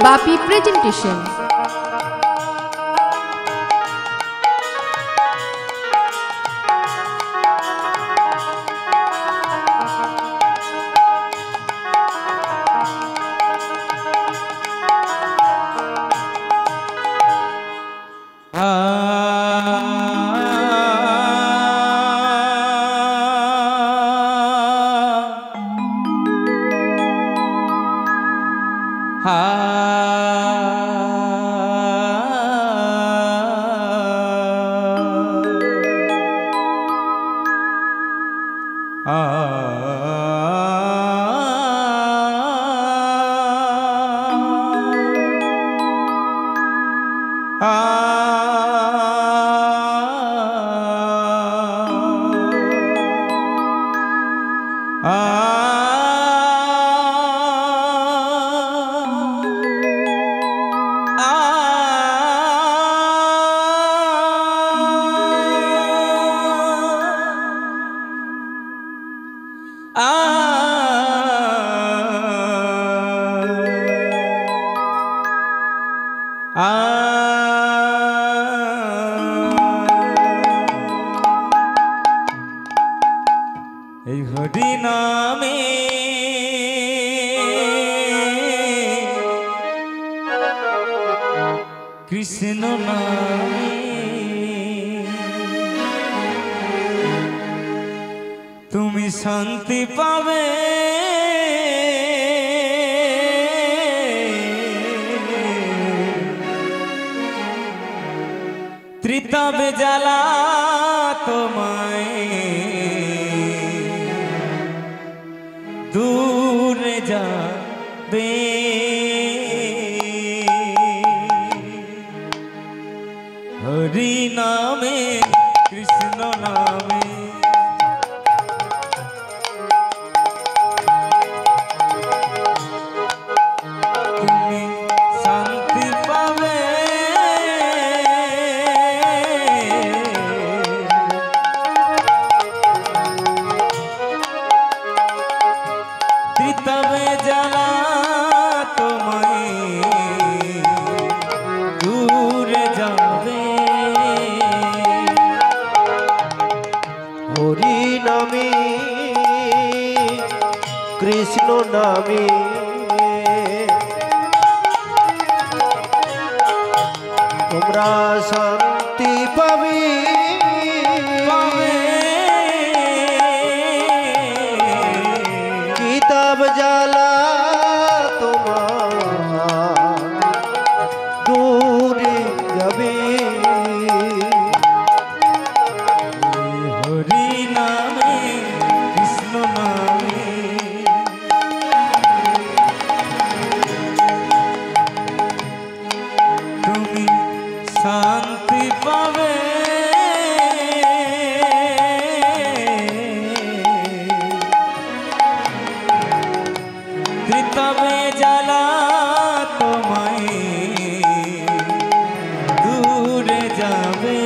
বাপি presentation. এই হরি নামে কৃষ্ণ নামে তুমি শান্তি পাবে, ত্রিতাবে জ্বালা তোমায় দূরে যাবে। হরি নামে কৃষ্ণ নামে তুমি শান্তি পাবে, ত্রিতাবে জ্বালা তোমায় দূরে যাবে। হরি নামে কৃষ্ণ নামে তোমরা শান্তি পাবে, কিতাব জ্বালা তোমার দূরে যাবে। হরি নামে কৃষ্ণ নামে তুমি শান্তি পাবে, ত্রিতাবে জ্বালা তোমায় দূরে যাবে।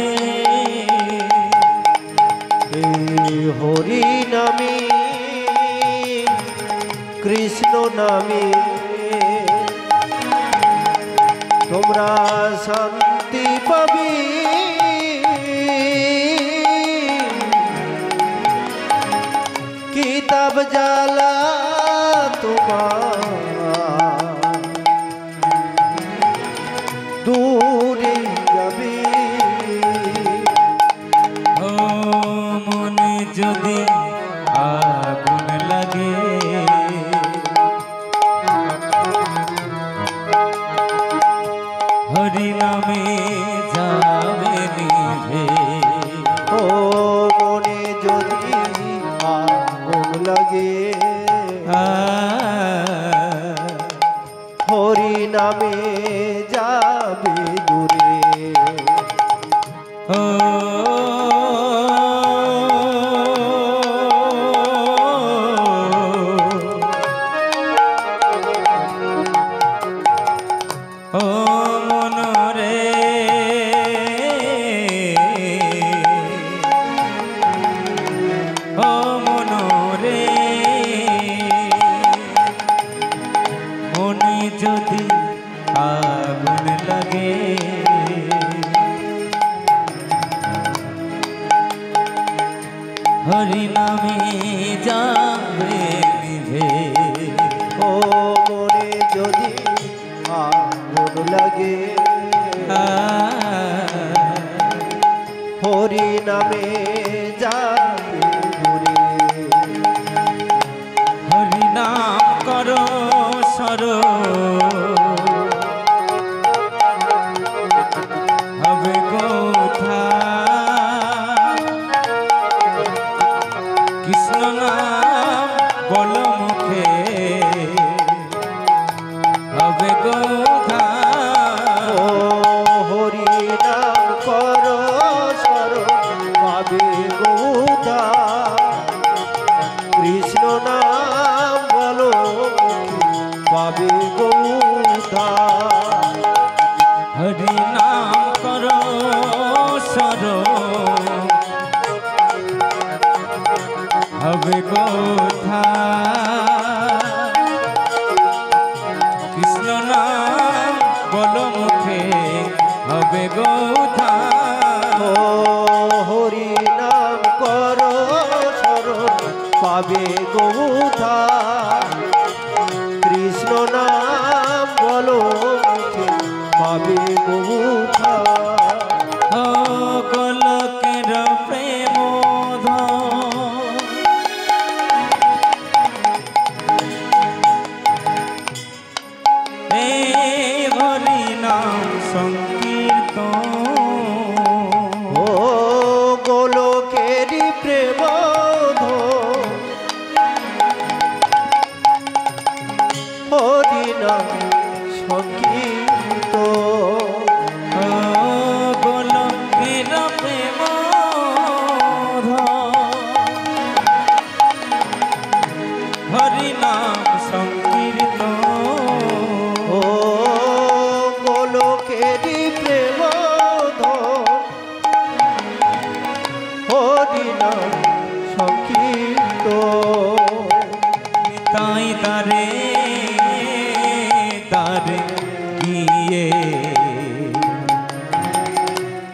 হরি নামে কৃষ্ণ নামে তোমরা শান্তি পাবে, কিতাব জ্বালা তোমার দূরে যাবে। ও মনে যদি আগুন লাগে, হরি নামে যাবে নিভে। ও মনে যদি আগুন লাগে, হরি নামে যাবে দূরে। ও ও মনরে ও মনরে মনে যদি আগুন লাগে হরি নামে যাবে নিভে ও মনে যদি আগুন লাগে হরি নামে যাবে দূরে হরি নাম করো সরো হবে কোথা কৃষ্ণ নাম বলো মুখে হবে কোথা ও হরি নাম করো সরো পাবে গৌতা কৃষ্ণ নাম বলো পাবে গৌতা হরি নাম করো সরো হবে কোথা কৃষ্ণ নাম বলো মুখে হবে কোথা ও হরি নাম করো সরো পাবে গৌতা কৃষ্ণ নাম বলো মুখে পাবে গৌতা ও গোলকের প্রেম এই হরি নাম সংকীর্তন ও গোলকেরি প্রেম হরি নাম সংকীর্ত গোলকের প্রেম হরি নাম সংকীর্তন ও গোলকেরি প্রেম হরি নাম সংকীর্ত তাই তারে তারে গিয়ে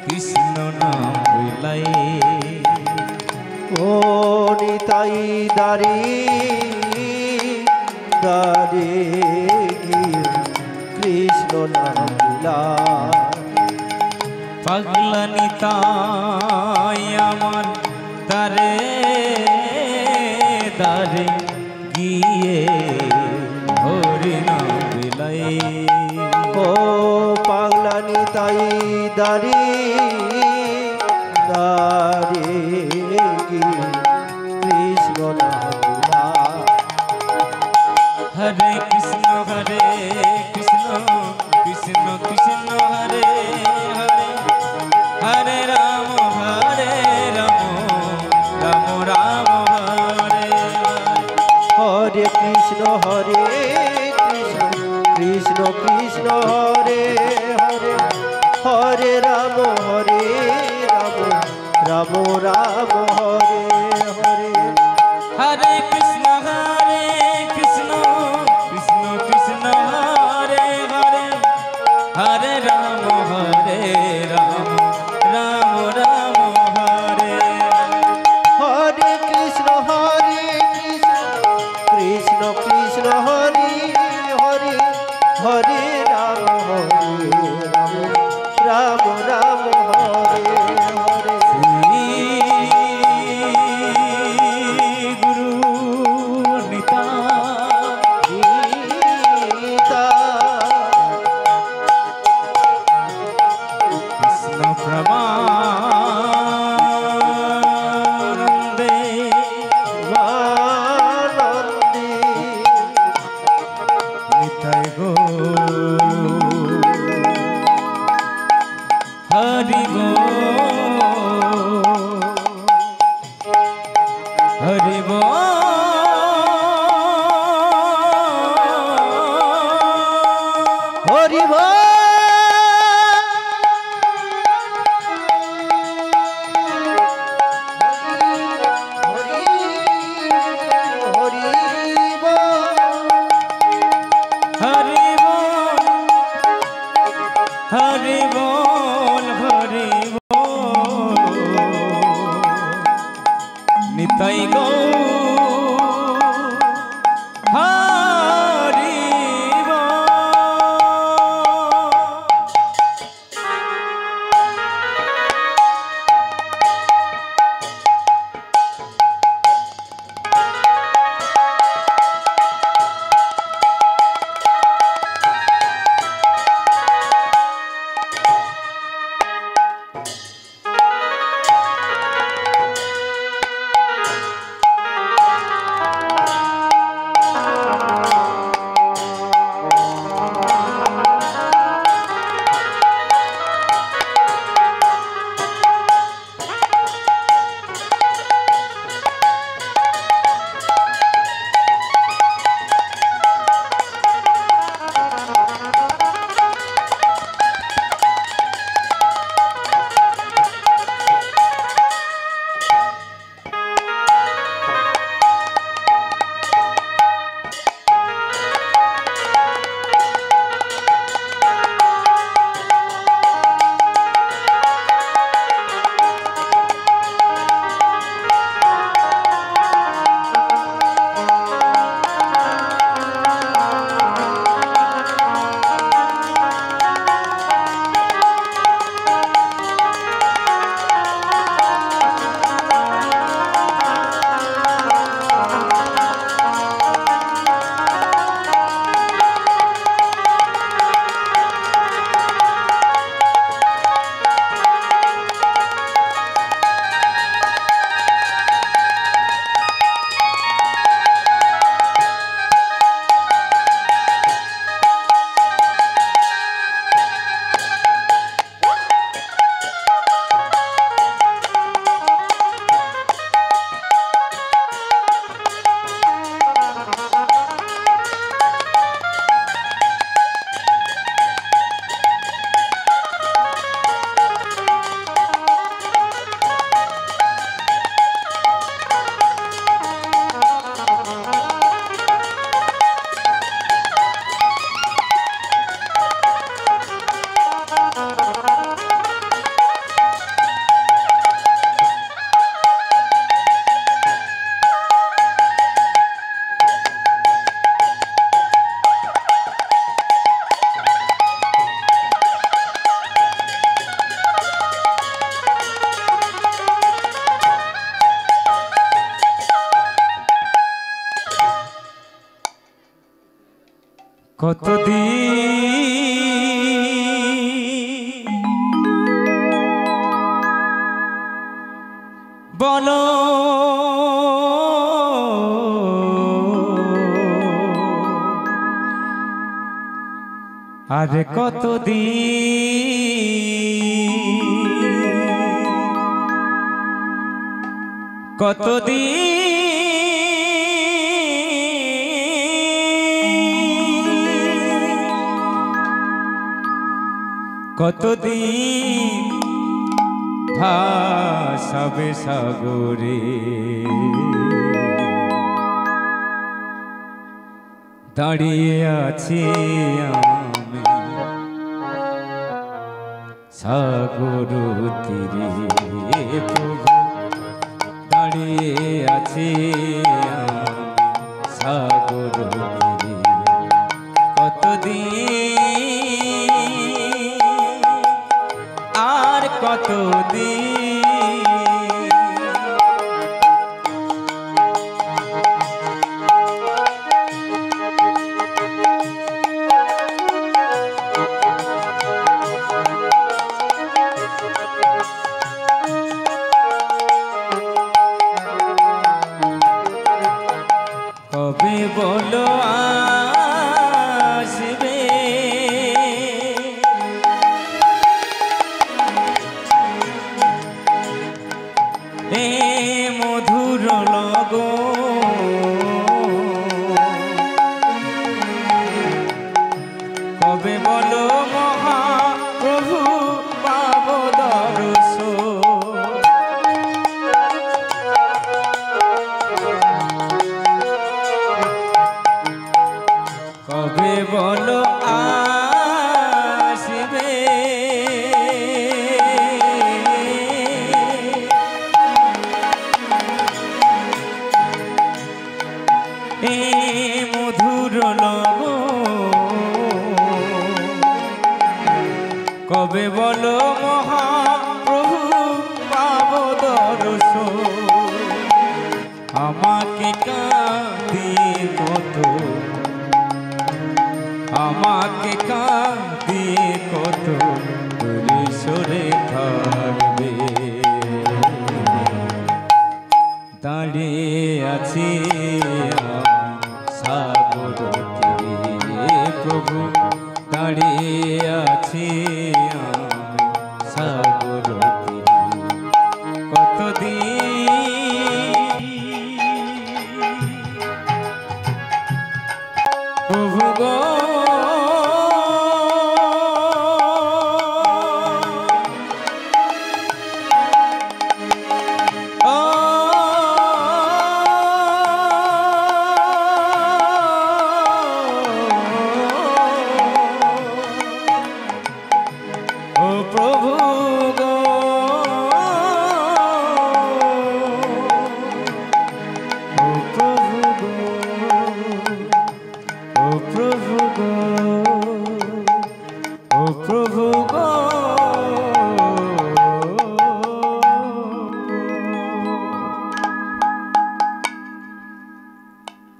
কৃষ্ণ নাম বিলাই ও নিতাই দারি দারে কৃষ্ণ নাম পাগলা নিতাই আমার তারে তারে গিয়ে হরি নাম বিলাই ও পাগলা নিতাই দারি দারে কৃষ্ণ নাম হরে কৃষ্ণ কৃষ্ণ কৃষ্ণ কৃষ্ণ হরে হরে হরে রাম রাম রাম হরে হরে কৃষ্ণ কৃষ্ণ কৃষ্ণ হরে হরে হরে রাম রাম রাম হরে হরে হরে কৃষ্ণ কৃষ্ণ কৃষ্ণ হরে হরে হরে রাম রাম রাম হরে হরে কৃষ্ণ কৃষ্ণ কৃষ্ণ হরে হরে হরে রাম রাম রাম হরে হরে গুরু নিতা গীতা কৃষ্ণ প্রমানন্দে আনন্দে নিতাই গো হরি গো হরি গো হরি বল হরি বল হরি বল হরি বল হরি বল নিতাই গৌর হরি বল। কতদিন বলো আরে কতদিন কতদিন ভাসাবে সাগরে দাঁড়িয়ে আছি আমি সাগর তীরে প্রভু দাঁড়িয়ে আছি আমি সাগর তীরে কতদিন আর কতদিন কবে বলো আসবে এ মধুর লগন কবে বলো মহাপ্রভু পাব দর্শন কবে বলো আসবে কবে বলো মহাপ্রভু পাব দর্শন আমাকে কাঁদিয়ে কত আমাকে কাঁদিয়ে কত দূরে সরে থাকবে দাঁড়িয়ে আছি সাগর তীরে প্রভু দাঁড়িয়ে আছি সাগর তীরে কতদিন প্রভু গো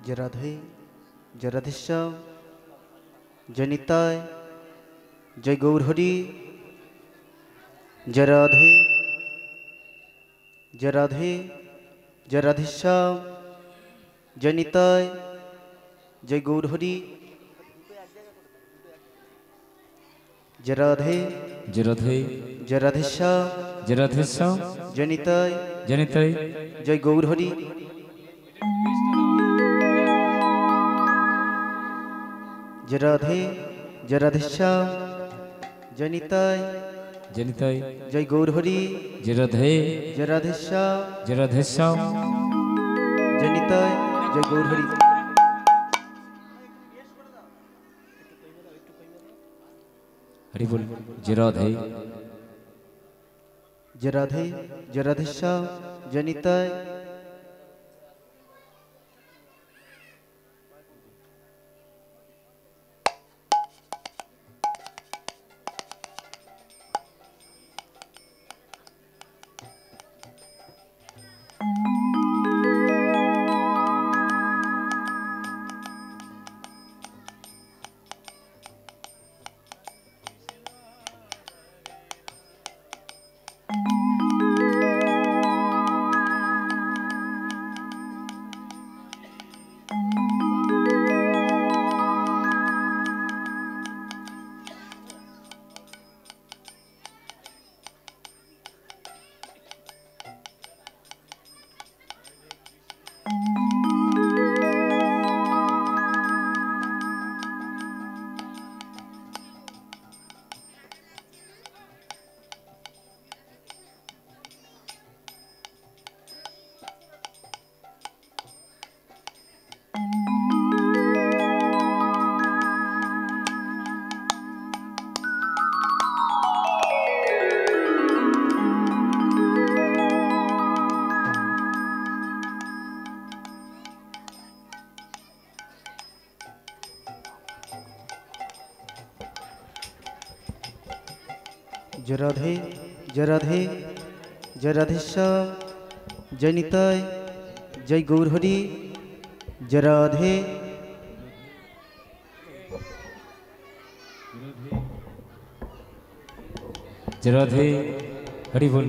जय राधे जय राधेश्याम जय निताय जय गौरहरि जय राधे जय राधे जय राधेश्याम जय निताय जय गौरहरि जय राधे जय राधे जय राधेश्याम जय राधेश्याम जय निताय जय निताय जय गौरहरि जय राधे जय राधेश्याम जय निताय जय निताय जय गौरहरि जय राधे जय राधेश्याम जय राधेश्याम जय निताय जय गौरहरि हरि बोल जय राधे जय राधे जय राधेश्याम जय निताय जय राधे जय राधे जय राधेश्याम जय निताय जय गौरहरि जय राधे जय राधे हरि बोल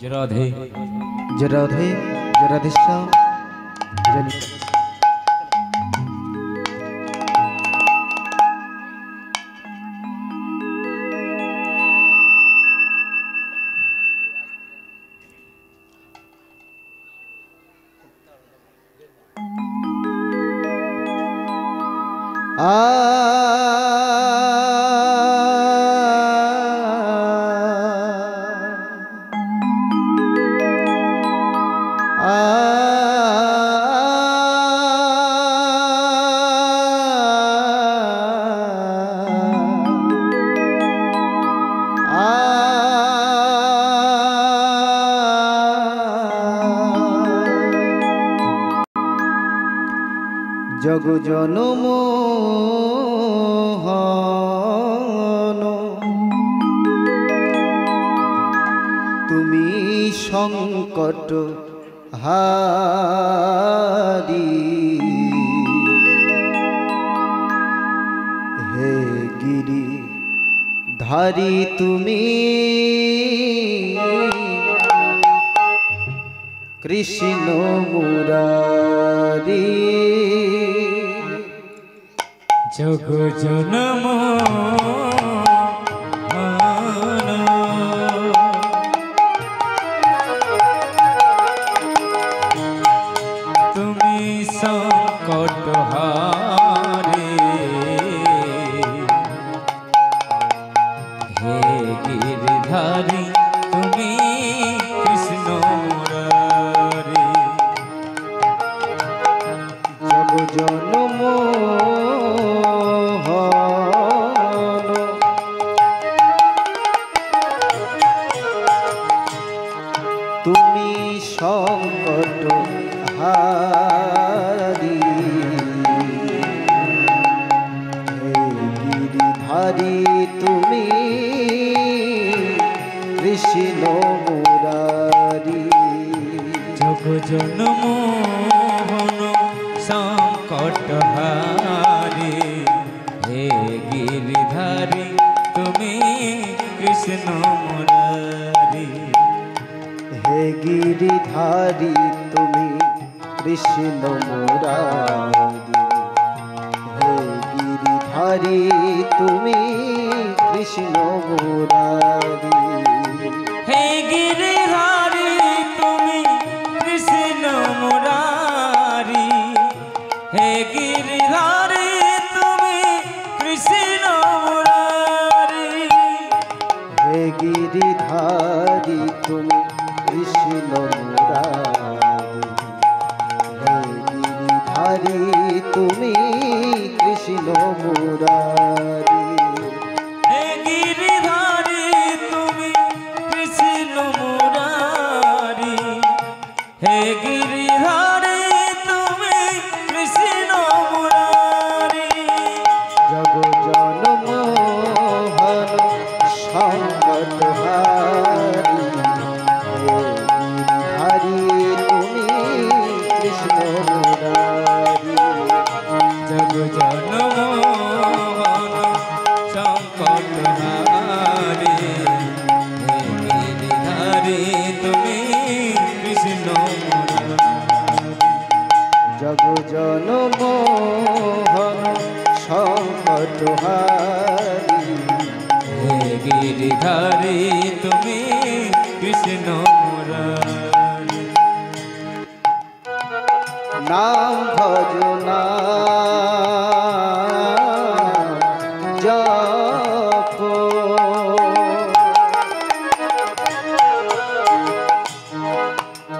जय राधे जय राधे जय राधेश्याम जय निताय जग जनम সংকট হারি হে গিরি ধারি তুমি কৃষ্ণ মুরারি জগ জনম তুমি সংকট হারে হে গিরধারী তুমি কৃষ্ণ মুরারি জগ জনম তুমি সংকট হারি হে গিরিধারী তুমি কৃষ্ণ মুরারি জগ জনমোহন সংকট হারি হে গিরিধারী তুমি কৃষ্ণ মুরারি হে গিরিধারী তুমি কৃষ্ণ মুরারি হে গিরিধারী তুমি কৃষ্ণ মুরারি হে গিরিধারী তুমি কৃষ্ণ মুরারি হে গিরিধারী তুমি কৃষ্ণ মুরারি হে গিরিধারী তুমি কৃষ্ণ মুরারি হে গিরিধারী তুমি কৃষ্ণ মুরারি হে গিরিধারী তুমি কৃষ্ণ মুরারি হে গিরিধারী তুমি কৃষ্ণ মুরারি জগ জনমোহন সংকট হারি হে গিরিধারী তুমি কৃষ্ণ মুরারি জগ জনমোহন সংকট হারি হে গিরিধারী তুমি কৃষ্ণ মুরারি জগ জনমোহন সংকট হারি হে গিরিধারী তুমি কৃষ্ণ মুরারি নাম ভজনা জপ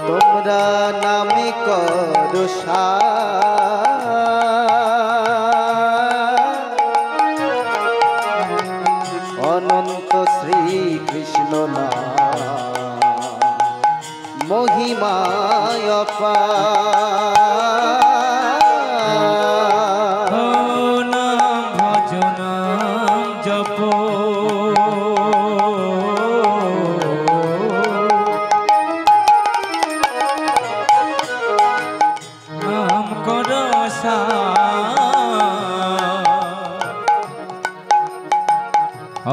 তোমরা নামে করো অনন্ত শ্রীকৃষ্ণ নাম মহিমায় অপার ও নাম ভজনাম জপ নাম কর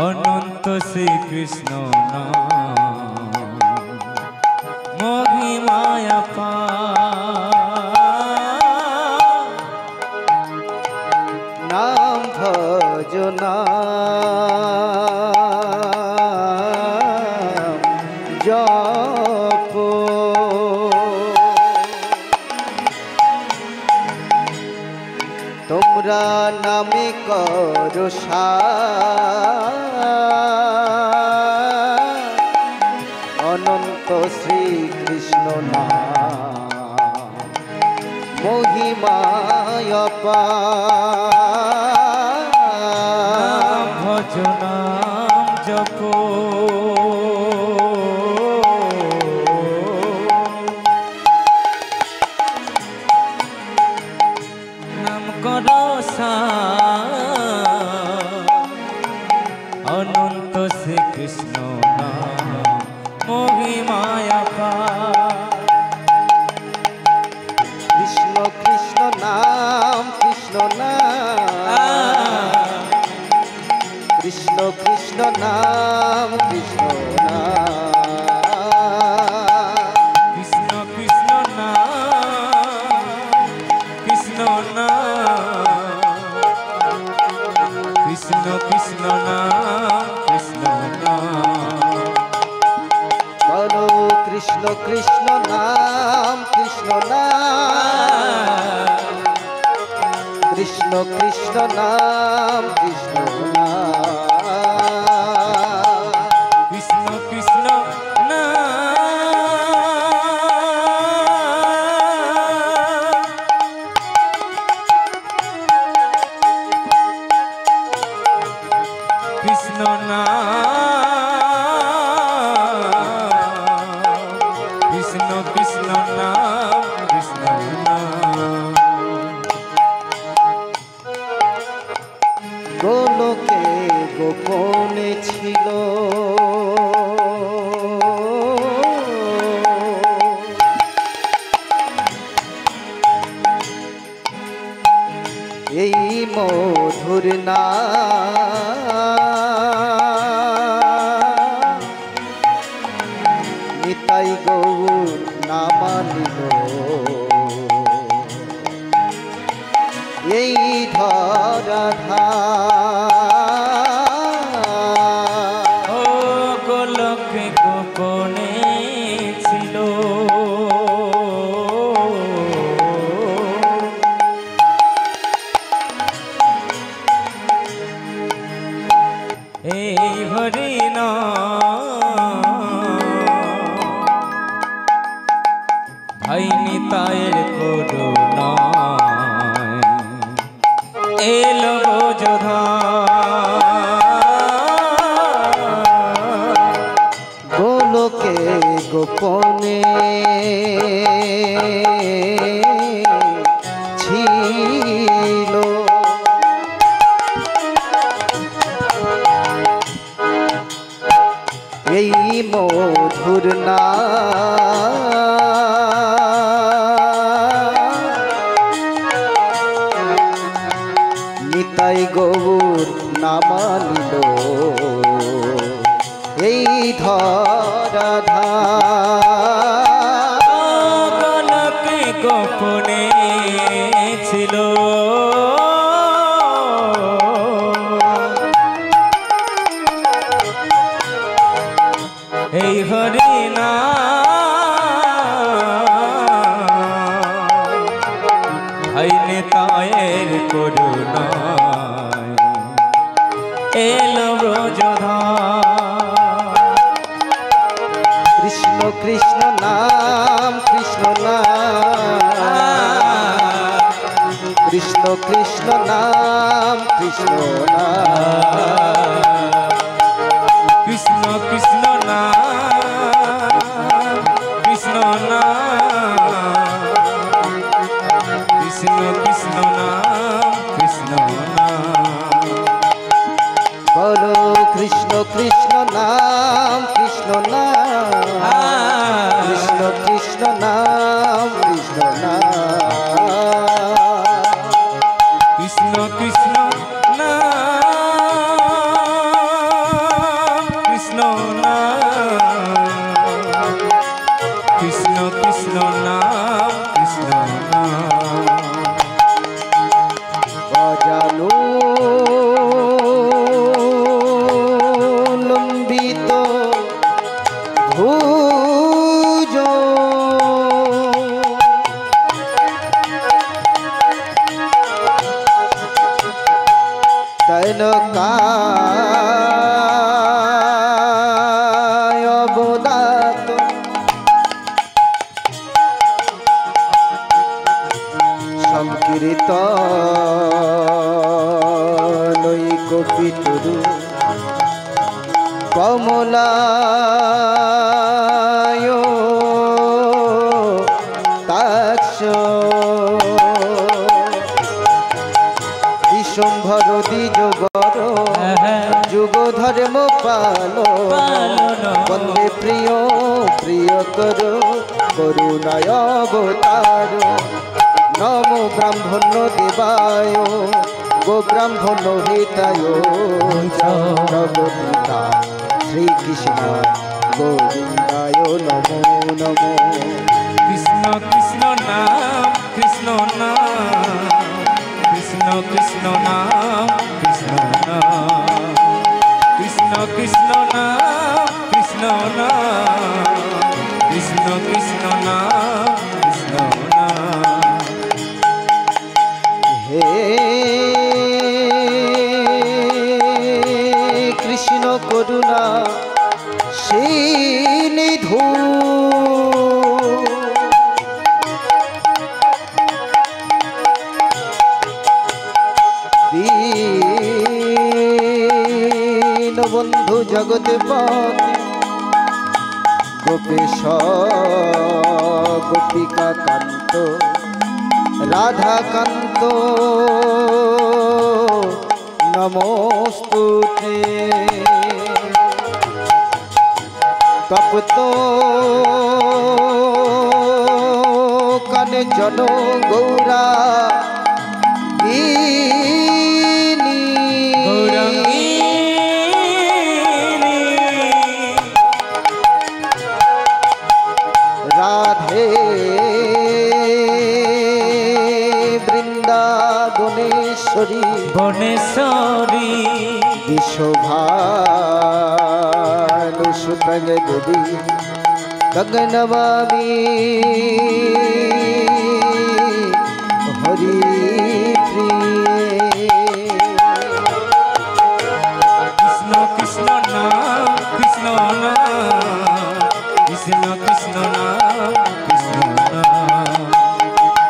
অনন্ত শ্রীকৃষ্ণ নাম মহিমায় অপার নাম ভজনা জপ তোমরা নামে করো অনন্ত শ্রীকৃষ্ণ নাম মহিমায় অপার ভজনাম জপ নাম কর অনন্ত শ্রীকৃষ্ণ নাম মহিমায় অপার কৃষ্ণ কৃষ্ণ নাম কৃষ্ণ নাম কৃষ্ণ কৃষ্ণ নাম কৃষ্ণ নাম কৃষ্ণ কৃষ্ণ নাম কৃষ্ণ নাম বলো কৃষ্ণ কৃষ্ণ নাম কৃষ্ণ নাম কৃষ্ণ কৃষ্ণ নাম কৃষ্ণ নাম কৃষ্ণ কৃষ্ণ কৃষ্ণ নাম কৃষ্ণ কৃষ্ণ নাম কৃষ্ণ নাম গোলকে গোপনে ছিল এই মধুর নাম নিতাই গৌর নামানিল এই ধরাধার ও গোলকে গোপনে ছিল এই হরিণ ভাই নিতায়ের করুণা এলো যোধা গোলকে গোপনে ছিল এই মধুর নিতাই গৌর নামানিল এই ধরাধার গলকে গোপনে ছিল এই হরিণা ভাই নেতায়ের করুণায় এলো ব্রজধা কৃষ্ণ কৃষ্ণ নাম কৃষ্ণ নাম কৃষ্ণ কৃষ্ণ নাম কৃষ্ণ নাম কৃষ্ণ কৃষ্ণ নাম কৃষ্ণ নাম কৃষ্ণ কৃষ্ণ নাম কৃষ্ণ নাম বলো কৃষ্ণ কৃষ্ণ নাম কৃষ্ণ নাম কৃষ্ণ কৃষ্ণ নাম কৃষ্ণ নাম কৃষ্ণ কৃষ্ণ নাম কৃষ্ণ নাম কৃষ্ণ কৃষ্ণ নাম কৃষ্ণ নাম বজালো লম্বিত ভুজ তৈলকায় অবদাত সংকীর্তনৈক পিতরু কমলায় তাক্ষ বিশ্বম্ভর দ্বিজবর যুগ ধর্ম পালন বন্দে প্রিয় প্রিয় কর করুণায় অবতার নমো ব্রাহ্মণ দেবায় গো ব্রাহ্মণ হিতায় চক্রবর্তীতা শ্রীকৃষ্ণ গোবিন্দায় নমো নমো। কৃষ্ণ কৃষ্ণ নাম কৃষ্ণ নাম কৃষ্ণ কৃষ্ণ নাম কৃষ্ণ নাম কৃষ্ণ কৃষ্ণ নাম কৃষ্ণ নাম কৃষ্ণ কৃষ্ণ নাম কৃষ্ণ নাম। হে কৃষ্ণ করুণা সিন্ধু দীনবন্ধু জগৎপতি গোপেশ গোপিকা কান্ত রাধাকান্ত নমস্তুতে। তপ্ত কাঞ্চন গৌরা রাধে বৃন্দাবনেশ্বরী বনেশ্বরী বিশ্বভানুসুতং দেবী গগনবামী হরি প্রিয়ে। কৃষ্ণ কৃষ্ণ নাম কৃষ্ণ নাম কৃষ্ণ কৃষ্ণ নাম কৃষ্ণ নাম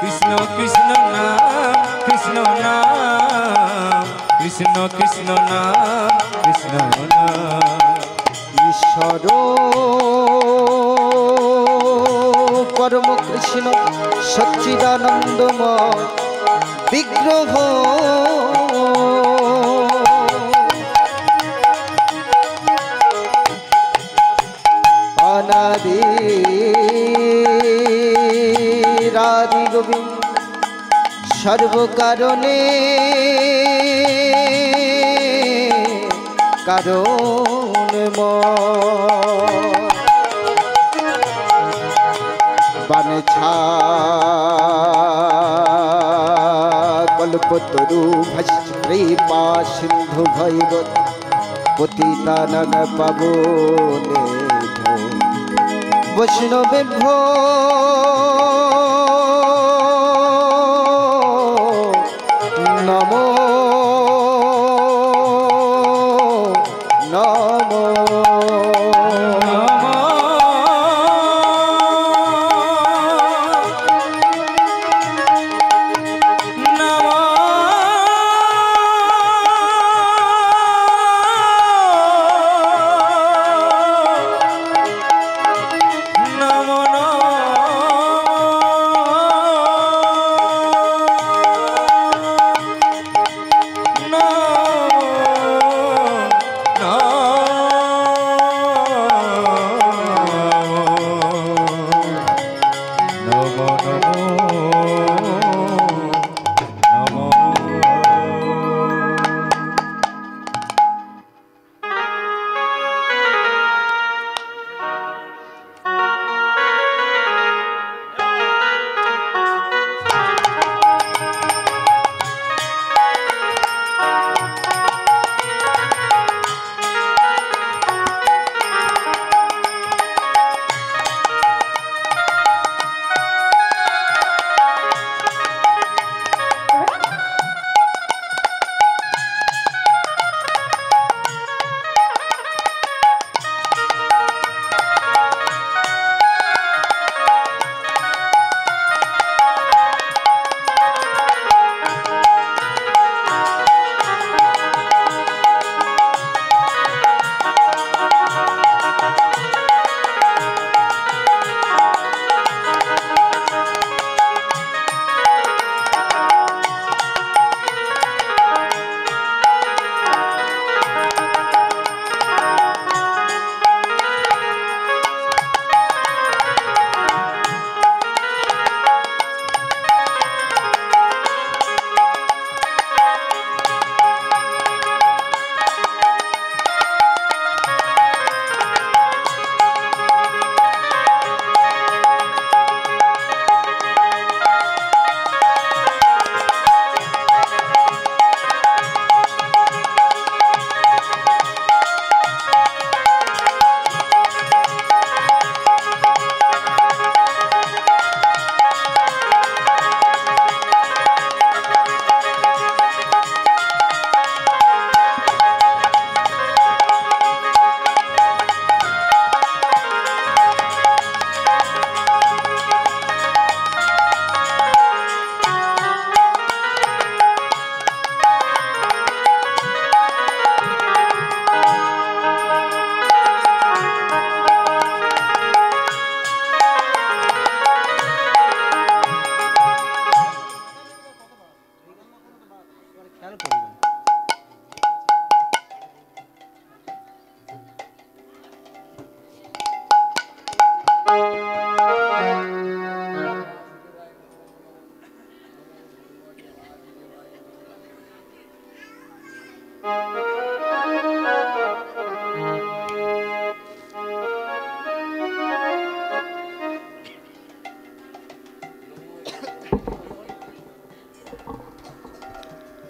কৃষ্ণ কৃষ্ণ নাম কৃষ্ণ নাম কৃষ্ণ কৃষ্ণ নাম কৃষ্ণ নাম। ঈশ্বর পরম কৃষ্ণ সচ্চিদানন্দময় বিগ্রহ অনাদি রাধি গোবিন্দ সর্বকারণে কারণময় বানছা কল্পতরু কৃপা সিন্ধু ভৈব পতিতানং পাবনেভ্যো বৈষ্ণবেভ্যো নমো নমো। No.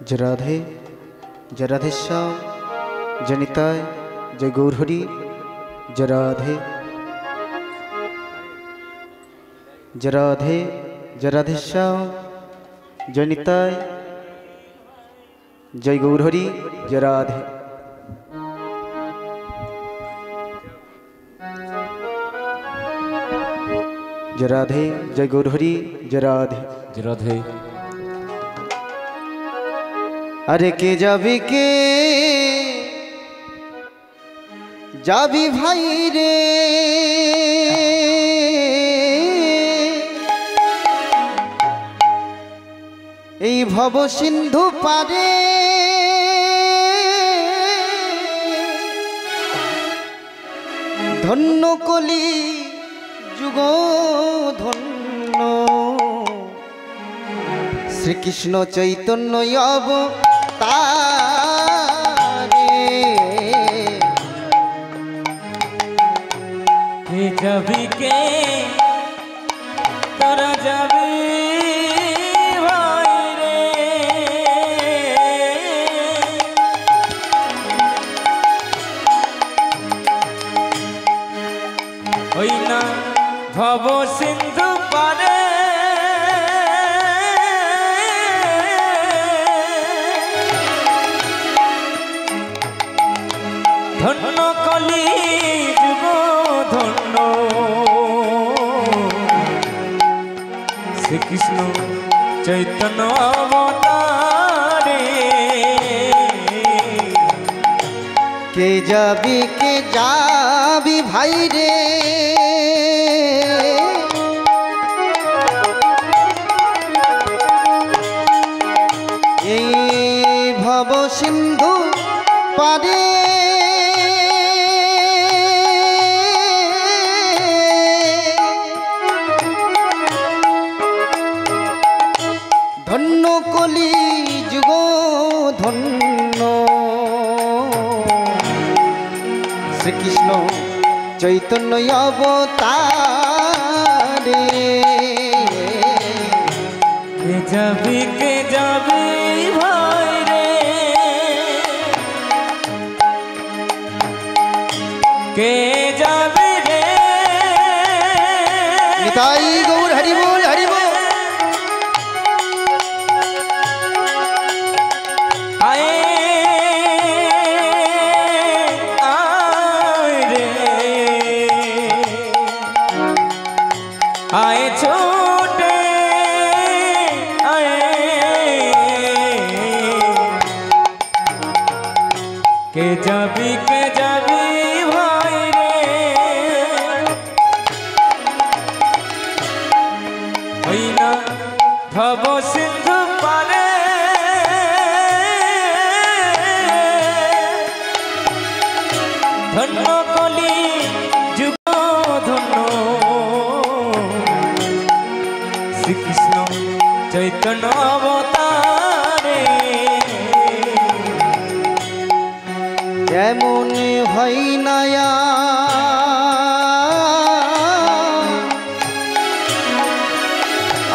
जय राधे जय राधेश्याम जय निताय जय गौरहरि जय राधे जय राधे जय राधेश्याम जय निताय जय गौरहरि जय राधे। जय राधे जय गौरहरि जय राधे जय राधे। अरे के जाबी भाई रे এই ভব সিন্ধু পারে ধন্য কলি যুগ ধন্য শ্রীকৃষ্ণ চৈতন্য অবতারে কে যাবি কে তোরা যাবি ভাই রে ওই না ভব সিন্ধু পারে ধন্য কলি যুগ ধন্য শ্রীকৃষ্ণ চৈতন্য অবতারে কে যাবি ভাই রে এই ভব সিন্ধু পারে ধন্য কলি যুগ ধন্য শ্রীকৃষ্ণ চৈতন্য অবতারে কে যাবি ভাই রে কে যাবি রে নিতাই গৌর হরি বল হরি বল। আয়ে আয় রে আয়ে ছোটে আয়ে কে যাবি ভাই রে ওই না ভব সিন্ধু পারে ধন্য কলি যুগ ধন্য শ্রীকৃষ্ণ চৈতন্য অবতারে যেমন হয় নায়া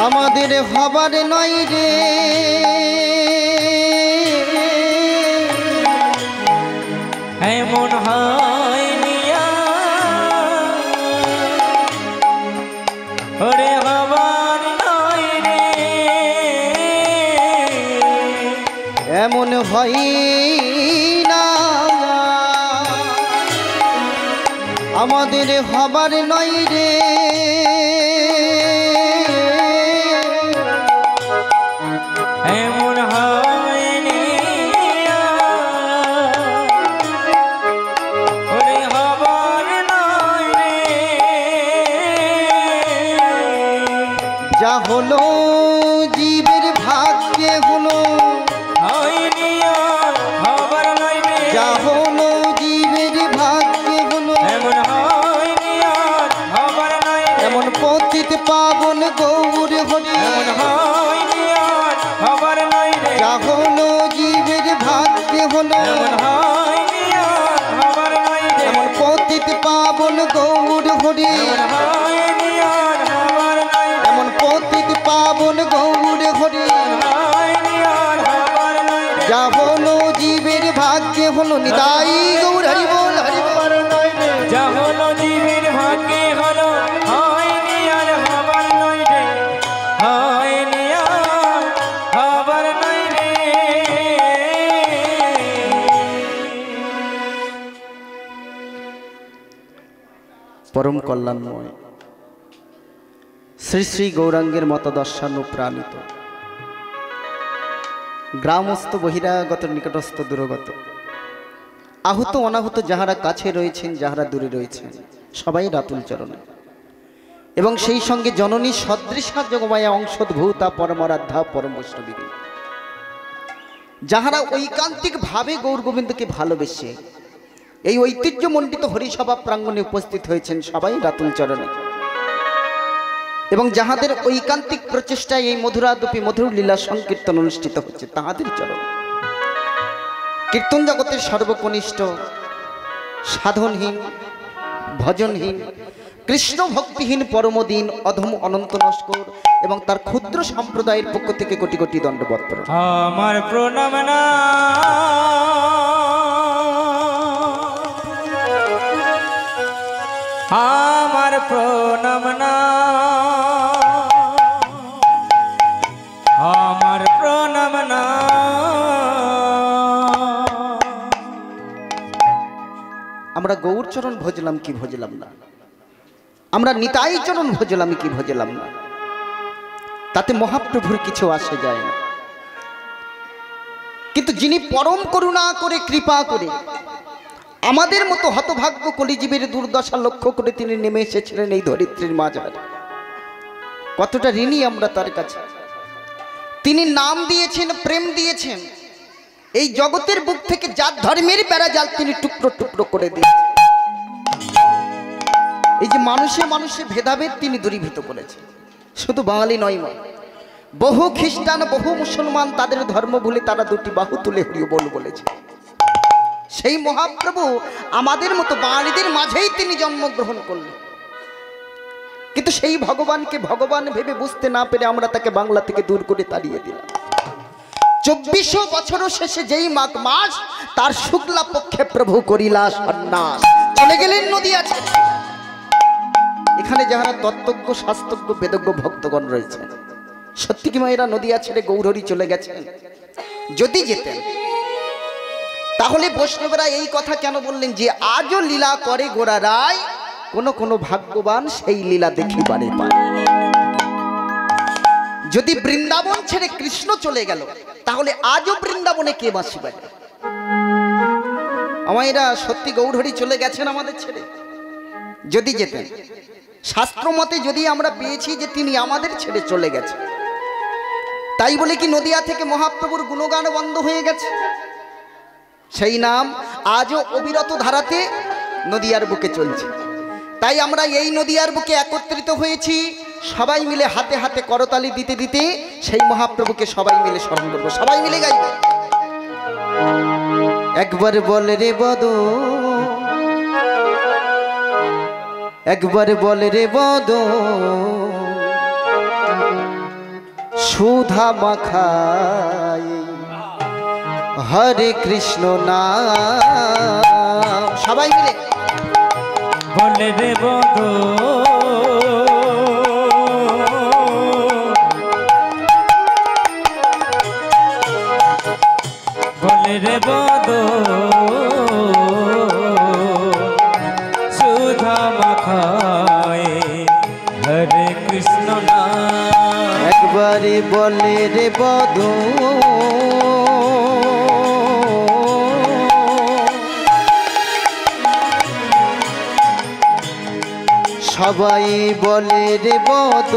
আমাদের ভাবার নয় রে এমন হয় নিয়া ওরে বাবার নয় রে এমন হয় না আমাদের ভাবার নয় রে এমন হয়নি ওরে হবার নয় রে যা হলো জীবের ভাগ্যে হলো হয়নি হবার নয় রে যা হলো জীবের ভাগ্যে হলো এমন হয়নি হবার নয় হরি এমন পতিত পাবন গৌর হরি যা হলো জীবের ভাগ্যে হলো নিতাই গৌর হরি বল হরি বল যা হলো জীবের ভাগ্যে হলো হয়নি আর হবার নয় রে হয়নি আর হবার নয় রে। পরম কল্যাণময় শ্রী শ্রী গৌরাঙ্গের মতদর্শানুপ্রাণিত গ্রামস্থ বহিরাগত নিকটস্থ দূরগত আহুত অনাহুত যাহারা কাছে রয়েছেন যাহারা দূরে রয়েছেন সবাই রাতুল চরণে এবং সেই সঙ্গে জননী সদৃশা জগমায়া অংশোদ্ভূতা পরমারাধ্যা পরম বৈষ্ণবী যাহারা ঐকান্তিকভাবে গৌর গোবিন্দকে ভালোবেসে এই ঐতিহ্যমণ্ডিত হরিসভা প্রাঙ্গণে উপস্থিত হয়েছেন সবাই রাতুল চরণে এবং যাহাদের ঐকান্তিক প্রচেষ্টায় এই মধুরাদপি মধুর লীলা সংকীর্তন অনুষ্ঠিত হচ্ছে তাহাদের চরণ কীর্তন জগতের সর্বকনিষ্ঠ সাধনহীন ভজনহীন কৃষ্ণ ভক্তিহীন পরমদিন অধম অনন্ত নস্কর এবং তার ক্ষুদ্র সম্প্রদায়ের পক্ষ থেকে কোটি কোটি দণ্ডবত প্রণাম। আমার প্রণাম না আমার প্রণাম না আমার প্রণাম না আমরা গৌরচরণ ভজলাম কি ভজলাম না, আমরা নিতাই চরণ ভজলাম কি ভজলাম না, তাতে মহাপ্রভুর কিছু আসে যায় না। কিন্তু যিনি পরম করুণা করে কৃপা করে আমাদের মতো হতভাগ্য কলিজীবের দুর্দশা লক্ষ্য করে তিনি নেমে এসেছিলেন এই ধরিত্রীর মাঝারে, কতটা ঋণী আমরা তার কাছে। তিনি নাম দিয়েছেন, প্রেম দিয়েছেন, এই জগতের বুক থেকে যার ধর্মের বেড়া জাল তিনি টুকরো টুকরো করে দিয়েছেন। এই যে মানুষে মানুষে ভেদাভেদ তিনি দূরীভূত করেছেন। শুধু বাঙালি নয়, বহু খ্রিস্টান বহু মুসলমান তাদের ধর্ম ভুলে তারা দুটি বাহু তুলে হরি বল বলেছে। সেই মহাপ্রভু আমাদের মতো বাঙালিদের মাঝেই তিনি জন্মগ্রহণ করলেন, কিন্তু সেই ভগবানকে ভগবান ভেবে বুঝতে না পেরে আমরা তাকে বাংলা থেকে দূর করে তাড়িয়ে দিলাম। 2400 বছর শেষে যেই মাঘ মাস তার শুক্লা পক্ষে প্রভু করিলা সন্ন্যাস, চলে গেলেন নদিয়া ছেড়ে। এখানে যারা তত্ত্বজ্ঞ শাস্ত্রজ্ঞ বেদজ্ঞ ভক্তগণ রয়েছেন, সত্যি কি মায়েরা নদিয়া ছেড়ে গৌরহরি চলে গেছেন? যদি যেতেন তাহলে বৈষ্ণবেরা এই কথা কেন বললেন যে আজও লীলা করে গোরা রায়, কোন ভাগ্যবান সেই লীলা দেখিবারে পায়। যদি বৃন্দাবন ছেড়ে কৃষ্ণ চলে গেল তাহলে আজও বৃন্দাবনে কে বাঁশি বাজে? আমায়রা সত্যি গৌরহরি চলে গেছেন আমাদের ছেড়ে? যদি যেতেন, শাস্ত্র মতে যদি আমরা পেয়েছি যে তিনি আমাদের ছেড়ে চলে গেছে, তাই বলে কি নদিয়া থেকে মহাপ্রভুর গুণগান বন্ধ হয়ে গেছে? সেই নাম আজও অবিরত ধারাতে নদিয়ার বুকে চলছে। তাই আমরা এই নদিয়ার বুকে একত্রিত হয়েছি, সবাই মিলে হাতে হাতে করতালি দিতে দিতে সেই মহাপ্রভুকে সবাই মিলে স্মরণ করব, সবাই মিলে গাইব। একবার বলে রে বদ, একবার বলে রে বদ, সুধা মাখাই হরে কৃষ্ণ নাম। সবাই মিলে বলে রে বদ, বলে রে বদ, সুধা মাখায় হরে কৃষ্ণ নাম। একবারে বলে রে বদ, সবাই বলে রে বদ,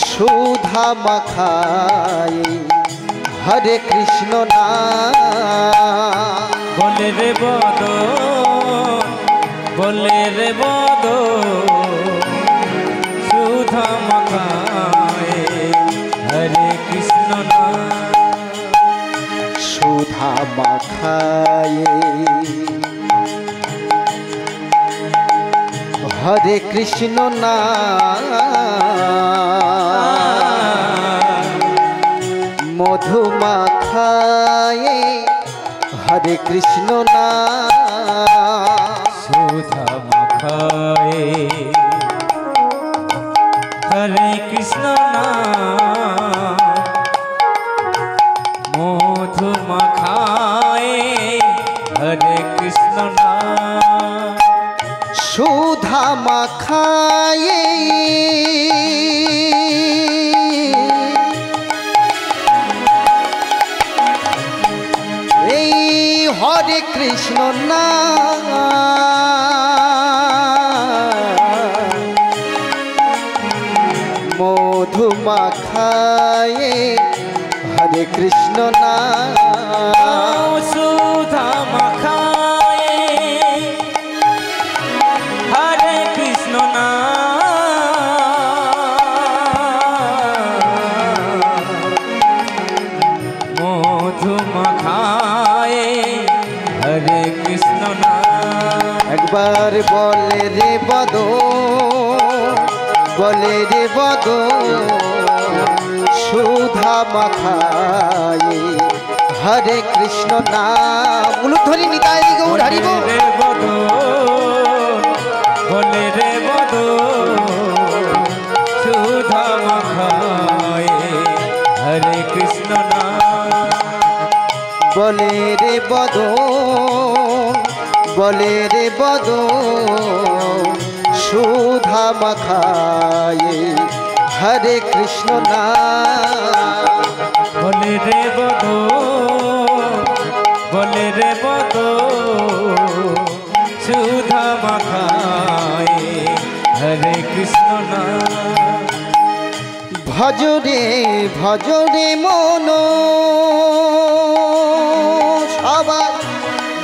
সুধা মাখাই হরে কৃষ্ণ নাম। বলে রে বদ, বলে রে বদ, সুধা মাখায় হরে কৃষ্ণ নাম। সুধা মাখায়ে হরে কৃষ্ণ নাম মধু মাখায়ে হরে কৃষ্ণ নাম সুধা মাখায়ে হরে কৃষ্ণ নাম মধু মাখায়ে হরে কৃষ্ণ নাম সুধা মাখায়ে এই হরে কৃষ্ণ নাম মধু মাখায়ে হরে কৃষ্ণ নাম সুধা মাখায়ে হরে কৃষ্ণ নাম মধু মাখায়ে হরে কৃষ্ণ নাম একবার বলে রে বদ বলে রে বদ সুধা মাখায়ে হরে কৃষ্ণ নাম উলুধ্বনি নিতাই গৌর হরি বল রে বদ বলে রে বদ সুধা মাখায়ে হরে কৃষ্ণ নাম বলে রে বদ বলে রে বদ সুধা মাখায়ে হরে কৃষ্ণ নাম বলে রে বদ বলে রে বদ সুধা মাখায়ে হরে কৃষ্ণ নাম ভজরে মন সবাই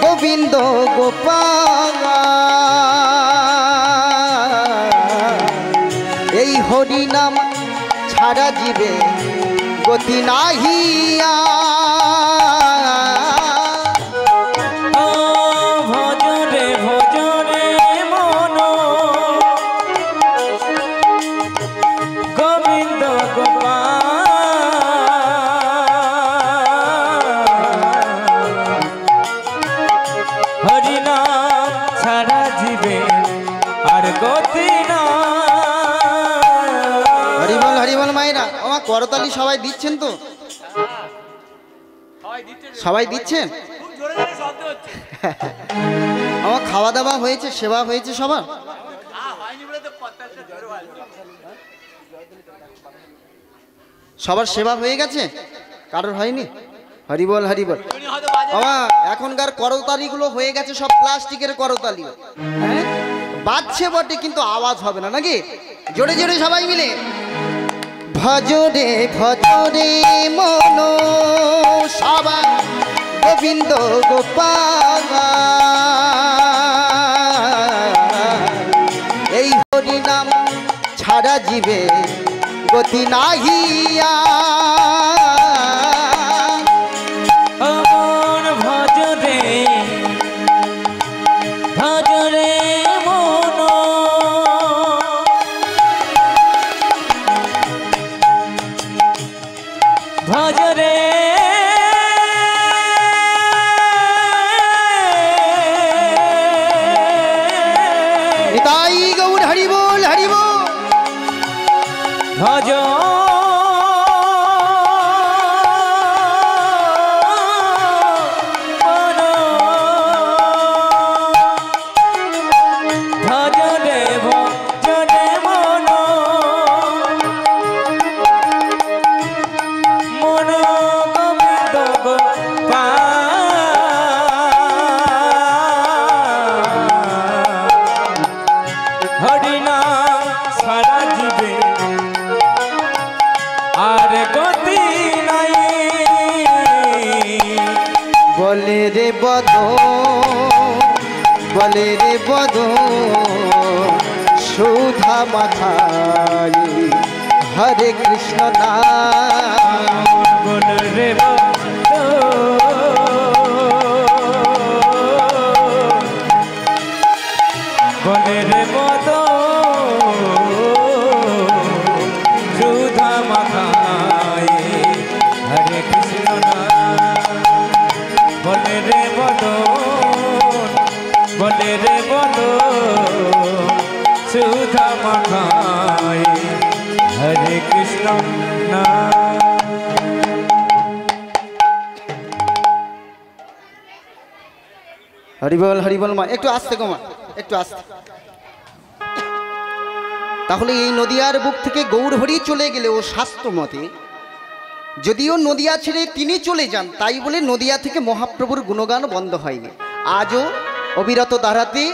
গোবিন্দ গোপাল এই হরি নাম ছাড়া জীবে গতি নাহিয়া ভজরে ভজরে মন গোবিন্দ গোপাল হরি নাম ছাড়া জীবে আর গতি না হরিবল মায়েরা আমার করতালি সবাই দিচ্ছেন তো সবাই দিচ্ছেন আমার খাওয়া দাওয়া হয়েছে সেবা হয়েছে সবার সবার সেবা হয়ে গেছে কারোর হয়নি হরিবল হরিবল বাবা এখনকার করতালিগুলো হয়ে গেছে সব প্লাস্টিকের করতালি হ্যাঁ বাজছে বটে কিন্তু আওয়াজ হবে না নাকি জোরে জোরে সবাই মিলে ভজরে ভজরে মন সবাই গোবিন্দ গোপাল এই হরি নাম ছাড়া জীবে গতি নাহিয়া অমন ভজরে ভজরে মন ভজরে নিতাই গৌর হরিবল হরিবল ভজ ভজরে ভজরে মন মন গোবিন্দ গোপাল হরি নাম সারা জীবে আর গতি নাই বলে রে বদ বলে রে বদ সুধা মাখায়ে হরে কৃষ্ণ নাম বল রে বল সুধা মাখায় হরে কৃষ্ণ নাম। হরিবল মা, একটু আসতে গো মা, একটু আসতে। তাহলে এই নদিয়ার বুক থেকে গৌরহরি চলে গেলে ও শাস্ত্র মতে, যদিও নদিয়া ছেড়ে তিনি চলে যান, তাই বলে নদিয়া থেকে মহাপ্রভুর গুণগান বন্ধ হয়নি। আজও অবিরত ধারাতে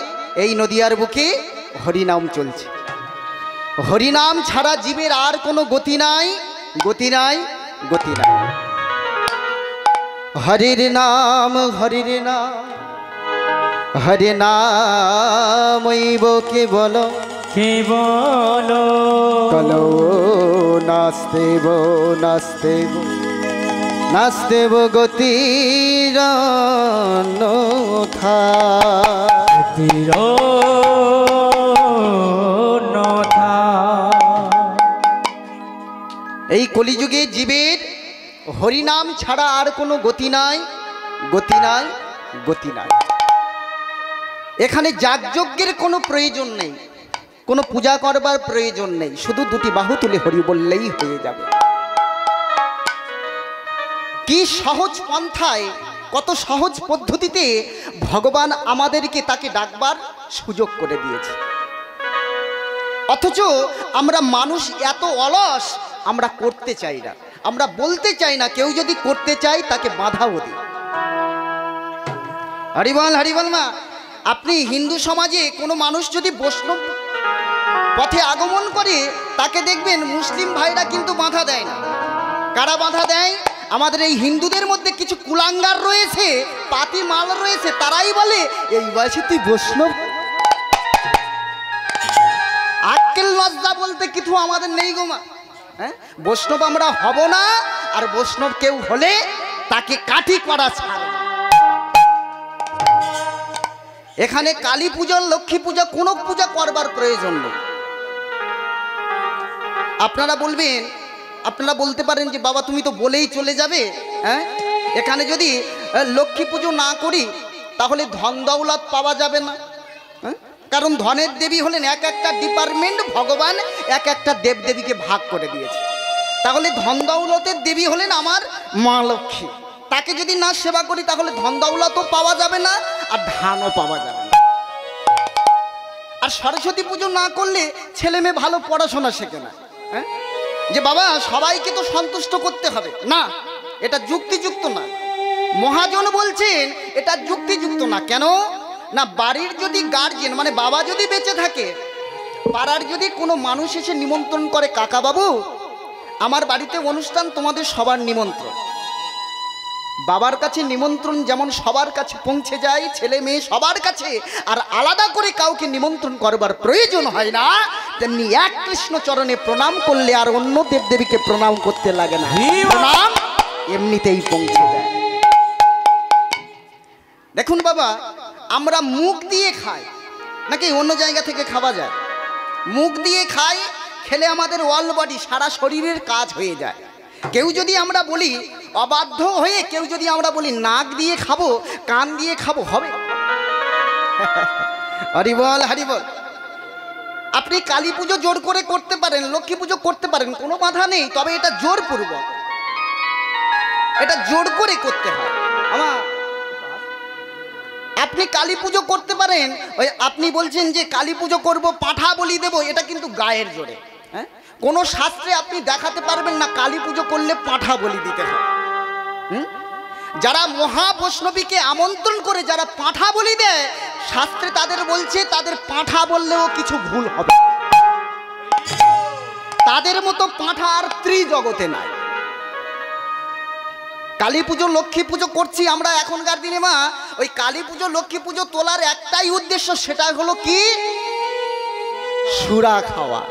এই নদিয়ার বুকে হরিনাম চলছে। হরিনাম ছাড়া জীবের আর কোনো গতি নাই, গতি নাই, গতি নাই। হরির নাম, হরির নাম, হরে নামইব কেবল কেবল কলো নাস্তেব নাস্তেব নাস্তেব গতির নথা। এই কলিযুগে জীবের হরিনাম ছাড়া আর কোনো গতি নাই, গতি নাই, গতি নাই। এখানে যাগযজ্ঞের কোনো প্রয়োজন নেই, কোনো পূজা করবার প্রয়োজন নেই, শুধু দুটি বাহু তুলে হরি বললেই হয়ে যাবে। কি সহজ পন্থায়, কত সহজ পদ্ধতিতে ভগবান আমাদেরকে তাকে ডাকবার সুযোগ করে দিয়েছে। অথচ আমরা মানুষ এত অলস, আমরা করতে চাই না, আমরা বলতে চাই না। কেউ যদি করতে চায় তাকে বাধাও দিই। হরিবল, হরিবল মা। আপনি হিন্দু সমাজে কোনো মানুষ যদি বৈষ্ণব পথে আগমন করে, তাকে দেখবেন মুসলিম ভাইরা কিন্তু বাধা দেয় না। কারা বাধা দেয়? আমাদের এই হিন্দুদের মধ্যে কিছু কুলাঙ্গার রয়েছে, পাতি মাল রয়েছে, তারাই বলে এই বয়সে তুই বৈষ্ণব। আক্কেল লজ্জা বলতে কিছু আমাদের নেই গো মা। হ্যাঁ, বৈষ্ণব আমরা হব না, আর বৈষ্ণব কেউ হলে তাকে কাঠি করা ছাড়। এখানে কালী পূজা, লক্ষ্মী পূজা, কোনো পূজা করবার প্রয়োজন নেই। আপনারা বলবেন, আপনারা বলতে পারেন যে বাবা তুমি তো বলেই চলে যাবে। হ্যাঁ, এখানে যদি লক্ষ্মী পুজো না করি তাহলে ধন দৌলত পাওয়া যাবে না। হ্যাঁ, কারণ ধনের দেবী হলেন এক একটা ডিপার্টমেন্ট, ভগবান এক একটা দেবদেবীকে ভাগ করে দিয়েছে। তাহলে ধন দৌলতের দেবী হলেন আমার মা লক্ষ্মী। তাকে যদি না সেবা করি তাহলে ধন দৌলতও পাওয়া যাবে না, আর ধানও পাওয়া যাবে না। আর সরস্বতী পুজো না করলে ছেলে মেয়ে ভালো পড়াশোনা শেখে না। হ্যাঁ, যে বাবা সবাইকে তো সন্তুষ্ট করতে হবে না, এটা যুক্তিযুক্ত না। মহাজন বলছেন এটা যুক্তিযুক্ত না। কেন না, বাড়ির যদি গার্জেন মানে বাবা যদি বেঁচে থাকে, পাড়ার যদি কোনো মানুষ এসে নিমন্ত্রণ করে, কাকা বাবু আমার বাড়িতে অনুষ্ঠান, তোমাদের সবার নিমন্ত্রণ। বাবার কাছে নিমন্ত্রণ যেমন সবার কাছে পৌঁছে যায়, ছেলে মেয়ে সবার কাছে, আর আলাদা করে কাউকে নিমন্ত্রণ করবার প্রয়োজন হয় না, তেমনি এক কৃষ্ণ চরণে প্রণাম করলে আর অন্য দেবদেবীকে প্রণাম করতে লাগে না, প্রণাম এমনিতেই পৌঁছে যায়। দেখুন বাবা, আমরা মুখ দিয়ে খাই নাকি অন্য জায়গা থেকে খাওয়া যায়? মুখ দিয়ে খাই, খেলে আমাদের অল বডি সারা শরীরের কাজ হয়ে যায়। কেউ যদি আমরা বলি অবাধ্য হয়ে, কেউ যদি আমরা বলি নাক দিয়ে খাবো, কান দিয়ে খাবো, হবে? হরিবল, হরিবল। আপনি কালী পুজো জোর করে করতে পারেন, লক্ষ্মী পুজো করতে পারেন, কোনো বাধা নেই, তবে এটা জোরপূর্বক, এটা জোর করে করতে হয়। আমার আপনি কালী পুজো করতে পারেন, ওই আপনি বলছেন যে কালী পুজো করবো, পাঁঠা বলি দেবো, এটা কিন্তু গায়ের জোরে। হ্যাঁ, কোনো শাস্ত্রে আপনি দেখাতে পারবেন না কালী পুজো করলে পাঁঠা বলি দিতে হয়। যারা মহাবৈষ্ণবীকে আমন্ত্রণ করে যারা পাঁঠা বলি দেয়, শাস্ত্রে তাদের বলছে তাদের পাঁঠা বললেও কিছু ভুল হবে, তাদের মতো পাঁঠা আর ত্রিজগতে নাই। কালী পুজো, লক্ষ্মী পুজো করছি আমরা এখনকার দিনে মা, ওই কালী পুজো লক্ষ্মী পুজো তোলার একটাই উদ্দেশ্য, সেটা হলো কি? সুরা খাওয়া।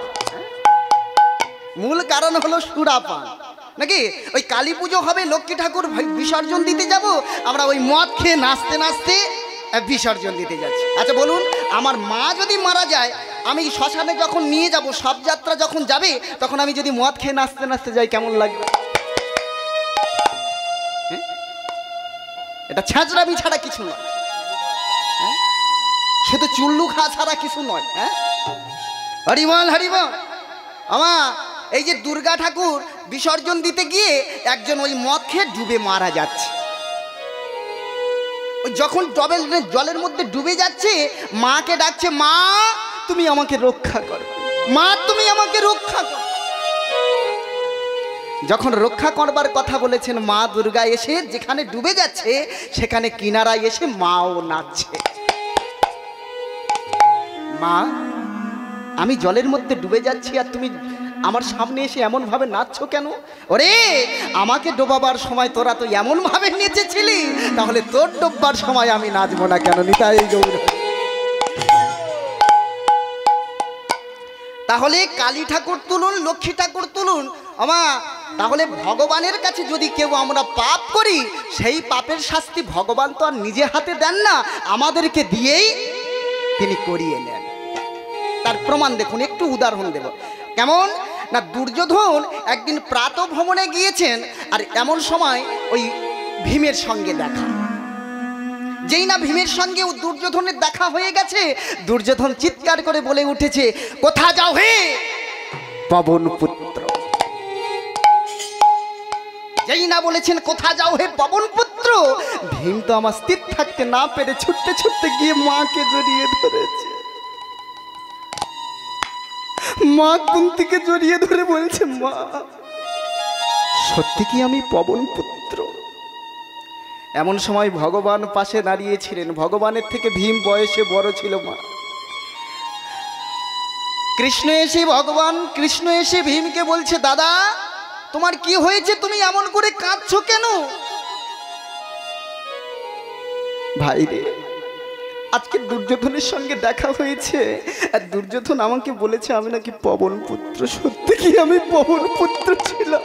মূল কারণ হলো সুরা পান, নাকি? ওই কালী পুজো হবে, লক্ষ্মী ঠাকুর বিসর্জন দিতে যাব, আমরা ওই মদ খেয়ে নাচতে নাচতে বিসর্জন দিতে যাচ্ছি। আচ্ছা বলুন, আমার মা যদি মারা যায়, আমি শ্মশানে যখন নিয়ে যাব, সব যাত্রা যখন যাবে, তখন আমি যদি মদ খেয়ে নাচতে নাচতে যাই, কেমন লাগবে? এটা ছ্যাঁচড়ামি ছাড়া কিছু নয়, শুধু চুল্লু খাওয়া ছাড়া কিছু নয়। হ্যাঁ, হরিবল হরিবল। আমা এই যে দুর্গা ঠাকুর বিসর্জন দিতে গিয়ে একজন ওই মদ খেয়ে ডুবে মারা যাচ্ছে। ওই যখন জলের মধ্যে ডুবে যাচ্ছে মাকে ডাকছে, মা তুমি আমাকে রক্ষা করো, মা তুমি আমাকে রক্ষা করো। যখন রক্ষা করবার কথা বলেছেন মা দুর্গা এসে যেখানে ডুবে যাচ্ছে সেখানে কিনারায় এসে মাও নাচছে। মা আমি জলের মধ্যে ডুবে যাচ্ছি আর তুমি আমার সামনে এসে এমন ভাবে নাচছো কেন? ওরে আমাকে ডোবাবার সময় তোরা তো এমন ভাবে নেচেছিলি, তাহলে তোর ডোববার সময় আমি নাচবো না কেন? নিতাই গৌর। তাহলে কালী ঠাকুর তুলুন, লক্ষ্মী ঠাকুর তুলুন আমা, তাহলে ভগবানের কাছে যদি কেউ আমরা পাপ করি সেই পাপের শাস্তি ভগবান তো আর নিজে হাতে দেন না, আমাদেরকে দিয়েই তিনি করিয়ে নেন। তার প্রমাণ দেখুন, একটু উদাহরণ দেব। কেমন না, দুর্যোধন একদিন প্রাত ভ্রমণে গিয়েছেন আর এমন সময় ওই ভীমের সঙ্গে দেখা। যেই না ভীমের সঙ্গে দুর্যোধনের দেখা হয়ে গেছে, দুর্যোধন চিৎকার করে বলে উঠেছে, কোথা যাও হে পবন পুত্র। যেই না বলেছেন কোথা যাও হে পবন পুত্র, ভীম তো আমার স্থির থাকতে না পেরে ছুটতে ছুটতে গিয়ে মাকে জড়িয়ে ধরেছে। মা কুন্তিকে জড়িয়ে ধরে বলছে, মা সত্যি কি আমি পবন পুত্র? এমন সময় ভগবান পাশে দাঁড়িয়েছিলেন। ভগবানের থেকে ভীম বয়সে বড় ছিল। মা কৃষ্ণ এসে ভীমকে বলছে, দাদা তোমার কি হয়েছে, তুমি এমন করে কাঁদছো কেন? ভাই রে, আজকে দুর্যোধনের সঙ্গে দেখা হয়েছে আর দুর্যোধন আমাকে বলেছে আমি নাকি পবন পুত্র। সত্যি কি আমি পবন পুত্র ছিলাম?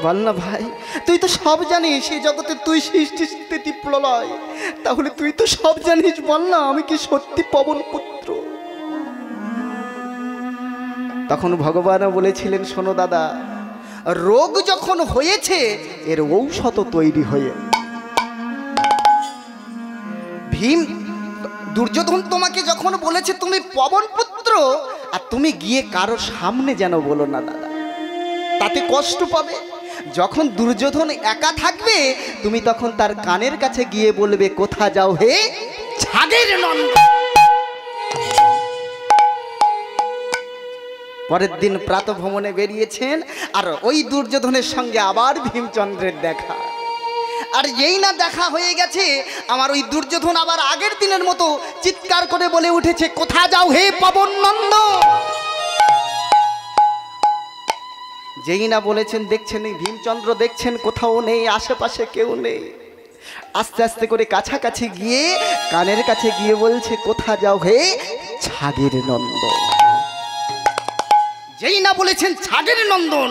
বল না ভাই, তুই তো সব জানিস, এই জগতে তুই সৃষ্টি স্থিতি প্রলয়, তাহলে তুই তো সব জানিস, বল না আমি কি সত্যি পবন পুত্র? তখন ভগবানও বলেছিলেন, শোনো দাদা, রোগ যখন হয়েছে এর ঔষধ তৈরি হয়ে ভীম দুর্যোধন তোমাকে যখন বলেছে তুমি পবন পুত্র, আর তুমি গিয়ে কারো সামনে যেন বলো না দাদা, তাতে কষ্ট পাবে। যখন দুর্যোধন একা থাকবে তুমি তখন তার কানের কাছে গিয়ে বলবে, কোথা যাও হে ছাগের নন্দন। পরের দিন প্রাত ভ্রমণে বেরিয়েছেন আর ওই দুর্যোধনের সঙ্গে আবার ভীমচন্দ্রের দেখা। আর যেই না দেখা হয়ে গেছে আমার ওই দুর্যোধন আবার আগের দিনের মতো চিৎকার করে বলে উঠেছে, কোথা যাও হে পবন নন্দন। যেই না বলেছেন, দেখছেন এই ভীমচন্দ্র দেখছেন কোথাও নেই, আশেপাশে কেউ নেই। আস্তে আস্তে করে কাছাকাছি গিয়ে কানের কাছে গিয়ে বলছে, কোথা যাও হে ছাগের নন্দন। যেই না বলেছেন ছাগের নন্দন,